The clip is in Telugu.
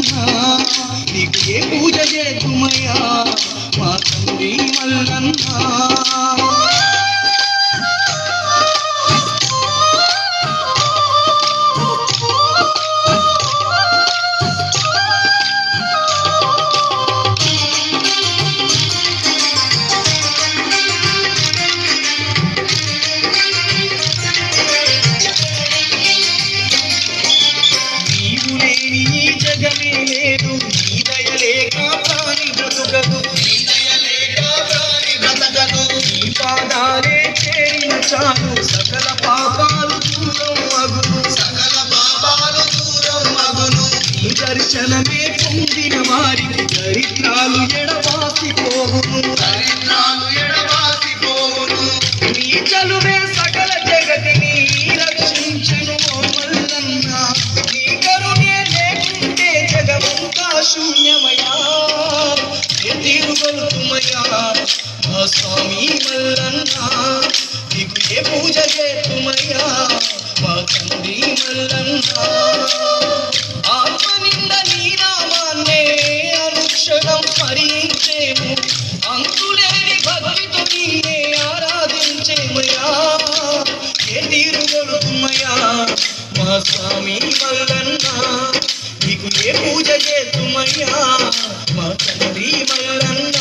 మల్లన్న నీకు ఏ పూజ చేతుమయ్యా మా తండ్రి మల్లన్న జగమే లేదు నీ దయలేక ప్రాణి బ్రతుకదు నీ పాదాలే చేరిన చాలు సకల పాపాలు దూరం మగును నీ దర్శనమే పొందిన వారికి దరిద్రాలు ఎడబాసిపోవును నీ చలువే సకల జగతిని రక్షించును మల్లన్న నీ కరుణే శూన్యమయా తీరుగొలుతుమయా మా స్వామి మల్లన్న నీకు ఏ పూజ చేతుమయ్యా మా తండ్రి మల్లన్న ఆత్మ నింద నీ నామాన్నే అనుక్షణం స్మరించేము అంతులేని భక్తితో నీనే ఆరాధించేమయ్యా ఏ తీరుగొలుతుమయ్యా మా స్వామి మల్లన్న నీకు ఏ పూజ చేతుమయ్యా మా తండ్రి మల్లన్న